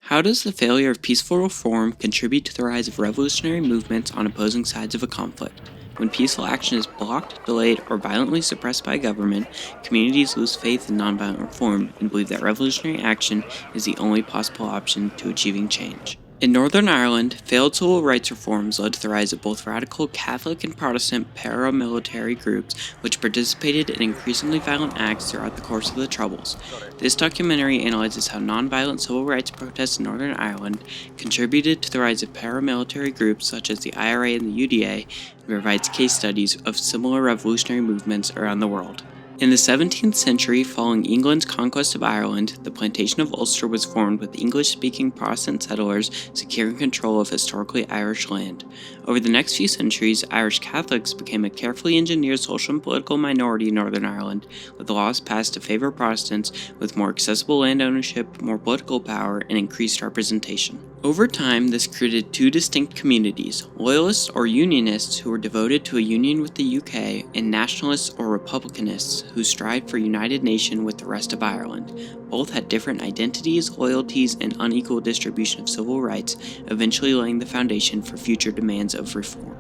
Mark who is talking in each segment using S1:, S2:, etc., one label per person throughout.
S1: How does the failure of peaceful reform contribute to the rise of revolutionary movements on opposing sides of a conflict? When peaceful action is blocked, delayed, or violently suppressed by government, communities lose faith in nonviolent reform and believe that revolutionary action is the only possible option to achieving change. In Northern Ireland, failed civil rights reforms led to the rise of both radical Catholic and Protestant paramilitary groups, which participated in increasingly violent acts throughout the course of the Troubles. This documentary analyzes how nonviolent civil rights protests in Northern Ireland contributed to the rise of paramilitary groups such as the IRA and the UDA, and provides case studies of similar revolutionary movements around the world. In the 17th century, following England's conquest of Ireland, the plantation of Ulster was formed with English-speaking Protestant settlers securing control of historically Irish land. Over the next few centuries, Irish Catholics became a carefully engineered social and political minority in Northern Ireland, with laws passed to favor Protestants with more accessible land ownership, more political power, and increased representation. Over time, this created two distinct communities: Loyalists or Unionists who were devoted to a union with the UK, and Nationalists or Republicanists who strived for a united nation with the rest of Ireland. Both had different identities, loyalties, and unequal distribution of civil rights, eventually laying the foundation for future demands of reform.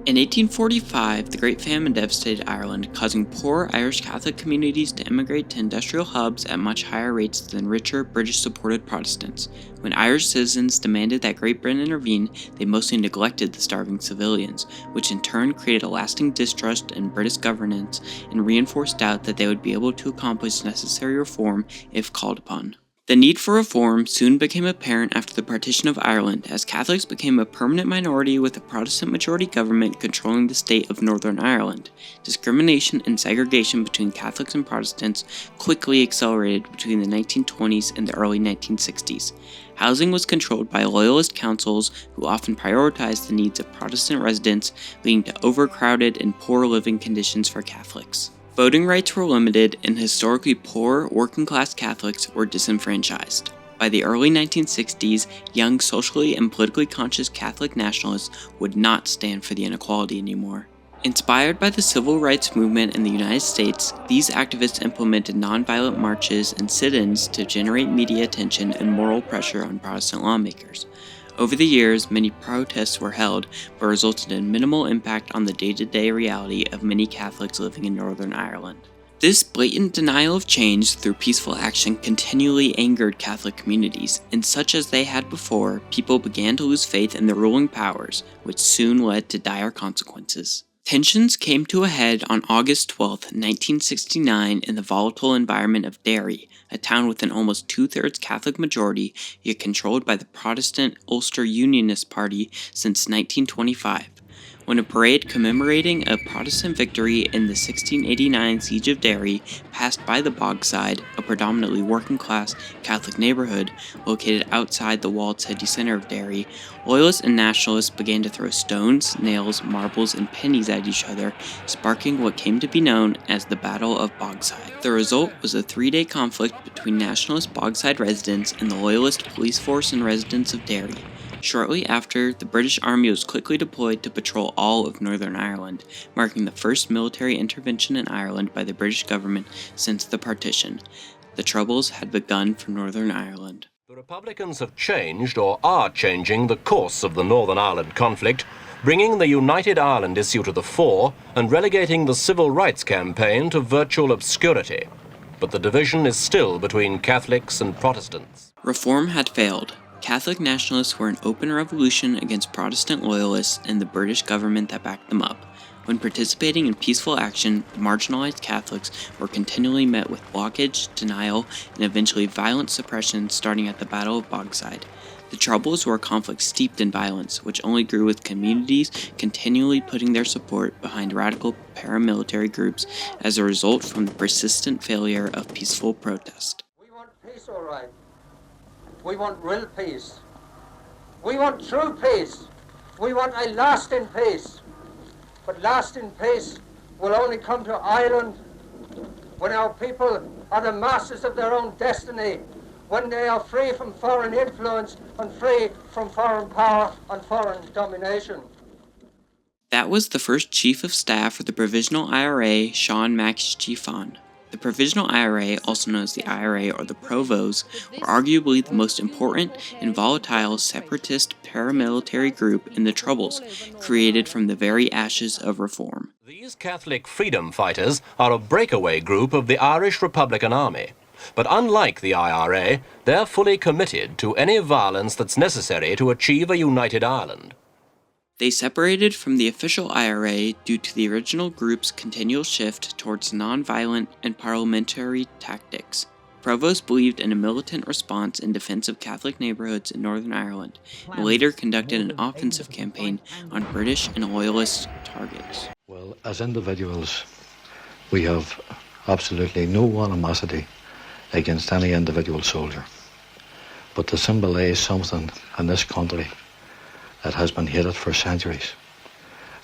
S1: In 1845, the Great Famine devastated Ireland, causing poor Irish Catholic communities to immigrate to industrial hubs at much higher rates than richer British-supported Protestants. When Irish citizens demanded that Great Britain intervene, they mostly neglected the starving civilians, which in turn created a lasting distrust in British governance and reinforced doubt that they would be able to accomplish necessary reform if called upon. The need for reform soon became apparent after the partition of Ireland, as Catholics became a permanent minority with a Protestant majority government controlling the state of Northern Ireland. Discrimination and segregation between Catholics and Protestants quickly accelerated between the 1920s and the early 1960s. Housing was controlled by loyalist councils who often prioritized the needs of Protestant residents, leading to overcrowded and poor living conditions for Catholics. Voting rights were limited, and historically poor, working-class Catholics were disenfranchised. By the early 1960s, young socially and politically conscious Catholic nationalists would not stand for the inequality anymore. Inspired by the civil rights movement in the United States, these activists implemented nonviolent marches and sit-ins to generate media attention and moral pressure on Protestant lawmakers. Over the years, many protests were held, but resulted in minimal impact on the day-to-day reality of many Catholics living in Northern Ireland. This blatant denial of change through peaceful action continually angered Catholic communities, and such as they had before, people began to lose faith in the ruling powers, which soon led to dire consequences. Tensions came to a head on August 12, 1969 in the volatile environment of Derry, a town with an almost two-thirds Catholic majority, yet controlled by the Protestant Ulster Unionist Party since 1925. When a parade commemorating a Protestant victory in the 1689 Siege of Derry passed by the Bogside, a predominantly working-class Catholic neighborhood located outside the walled city center of Derry, Loyalists and Nationalists began to throw stones, nails, marbles, and pennies at each other, sparking what came to be known as the Battle of Bogside. The result was a three-day conflict between Nationalist Bogside residents and the Loyalist police force and residents of Derry. Shortly after, the British Army was quickly deployed to patrol all of Northern Ireland, marking the first military intervention in Ireland by the British government since the partition. The Troubles had begun for Northern Ireland.
S2: The Republicans have changed, or are changing, the course of the Northern Ireland conflict, bringing the United Ireland issue to the fore and relegating the civil rights campaign to virtual obscurity. But the division is still between Catholics and Protestants.
S1: Reform had failed. Catholic nationalists were in open revolution against Protestant loyalists and the British government that backed them up. When participating in peaceful action, the marginalized Catholics were continually met with blockage, denial, and eventually violent suppression, starting at the Battle of Bogside. The Troubles were a conflict steeped in violence, which only grew with communities continually putting their support behind radical paramilitary groups as a result from the persistent failure of peaceful protest.
S3: We want peace, all right. We want real peace. We want true peace. We want a lasting peace. But lasting peace will only come to Ireland when our people are the masters of their own destiny, when they are free from foreign influence and free from foreign power and foreign domination.
S1: That was the first Chief of Staff for the Provisional IRA, Sean McGeefan. The Provisional IRA, also known as the IRA or the Provos, were arguably the most important and volatile separatist paramilitary group in the Troubles, created from the very ashes of reform.
S2: These Catholic freedom fighters are a breakaway group of the Irish Republican Army. But unlike the IRA, they're fully committed to any violence that's necessary to achieve a united Ireland.
S1: They separated from the official IRA due to the original group's continual shift towards non-violent and parliamentary tactics. Provost believed in a militant response in defense of Catholic neighborhoods in Northern Ireland, and later conducted an offensive campaign on British and Loyalist targets.
S4: Well, as individuals, we have absolutely no animosity against any individual soldier. But to symbolize something in this country that has been hated for centuries,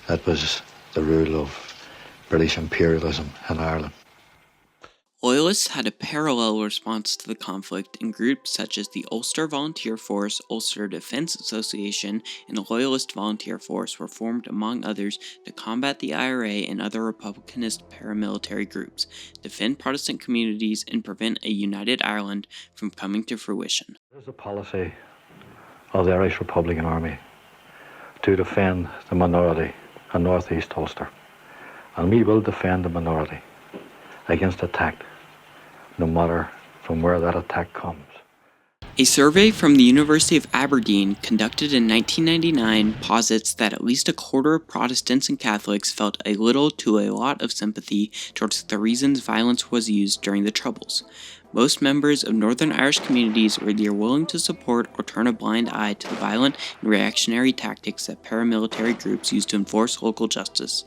S4: that was the rule of British imperialism in Ireland.
S1: Loyalists had a parallel response to the conflict, and groups such as the Ulster Volunteer Force, Ulster Defence Association, and the Loyalist Volunteer Force were formed, among others, to combat the IRA and other republicanist paramilitary groups, defend Protestant communities, and prevent a united Ireland from coming to fruition.
S4: It is the policy of the Irish Republican Army to defend the minority in North East Ulster, and we will defend the minority against attack, no matter from where that attack comes.
S1: A survey from the University of Aberdeen conducted in 1999 posits that at least a quarter of Protestants and Catholics felt a little to a lot of sympathy towards the reasons violence was used during the Troubles. Most members of Northern Irish communities were either willing to support or turn a blind eye to the violent and reactionary tactics that paramilitary groups used to enforce local justice.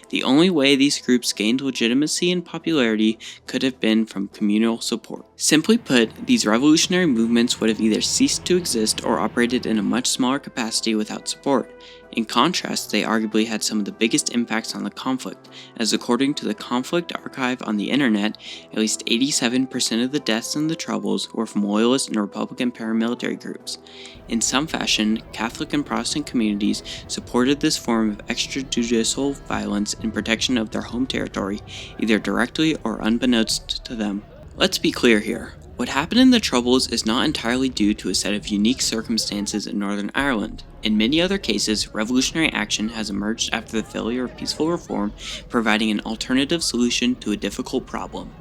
S1: The only way these groups gained legitimacy and popularity could have been from communal support. Simply put, these revolutionary movements would have either ceased to exist or operated in a much smaller capacity without support. In contrast, they arguably had some of the biggest impacts on the conflict, as according to the Conflict Archive on the Internet, at least 87% of the deaths in the Troubles were from Loyalist and Republican paramilitary groups. In some fashion, Catholic and Protestant communities supported this form of extrajudicial violence in protection of their home territory, either directly or unbeknownst to them. Let's be clear here. What happened in the Troubles is not entirely due to a set of unique circumstances in Northern Ireland. In many other cases, revolutionary action has emerged after the failure of peaceful reform, providing an alternative solution to a difficult problem.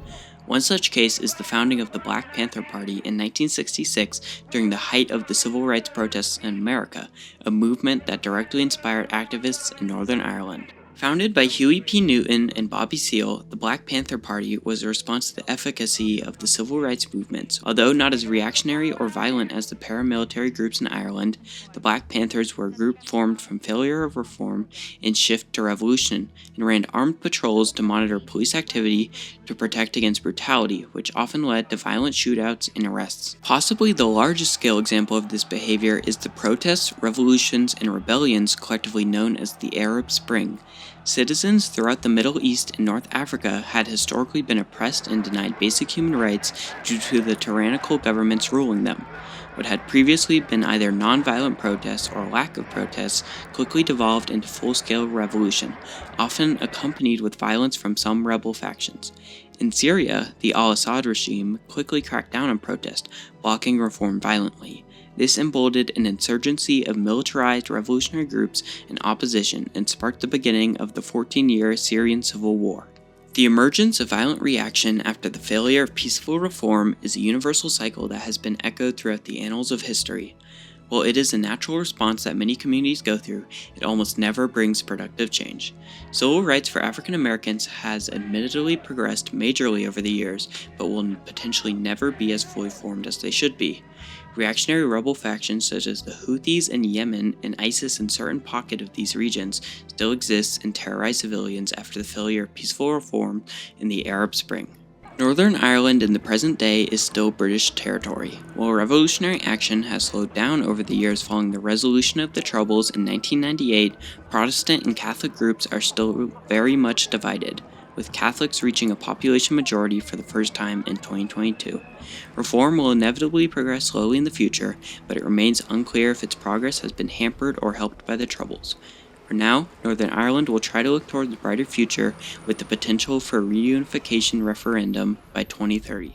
S1: One such case is the founding of the Black Panther Party in 1966 during the height of the civil rights protests in America, a movement that directly inspired activists in Northern Ireland. Founded by Huey P. Newton and Bobby Seale, the Black Panther Party was a response to the efficacy of the civil rights movements. Although not as reactionary or violent as the paramilitary groups in Ireland, the Black Panthers were a group formed from failure of reform and shift to revolution, and ran armed patrols to monitor police activity to protect against brutality, which often led to violent shootouts and arrests. Possibly the largest scale example of this behavior is the protests, revolutions, and rebellions collectively known as the Arab Spring. Citizens throughout the Middle East and North Africa had historically been oppressed and denied basic human rights due to the tyrannical governments ruling them. What had previously been either non-violent protests or lack of protests quickly devolved into full-scale revolution, often accompanied with violence from some rebel factions. In Syria, the al-Assad regime quickly cracked down on protest, blocking reform violently. This emboldened an insurgency of militarized revolutionary groups in opposition and sparked the beginning of the 14-year Syrian civil war. The emergence of violent reaction after the failure of peaceful reform is a universal cycle that has been echoed throughout the annals of history. While it is a natural response that many communities go through, it almost never brings productive change. Civil rights for African Americans has admittedly progressed majorly over the years, but will potentially never be as fully formed as they should be. Reactionary rebel factions such as the Houthis in Yemen and ISIS in certain pockets of these regions still exist and terrorize civilians after the failure of peaceful reform in the Arab Spring. Northern Ireland in the present day is still British territory. While revolutionary action has slowed down over the years following the resolution of the Troubles in 1998, Protestant and Catholic groups are still very much divided, with Catholics reaching a population majority for the first time in 2022. Reform will inevitably progress slowly in the future, but it remains unclear if its progress has been hampered or helped by the Troubles. For now, Northern Ireland will try to look towards a brighter future with the potential for a reunification referendum by 2030.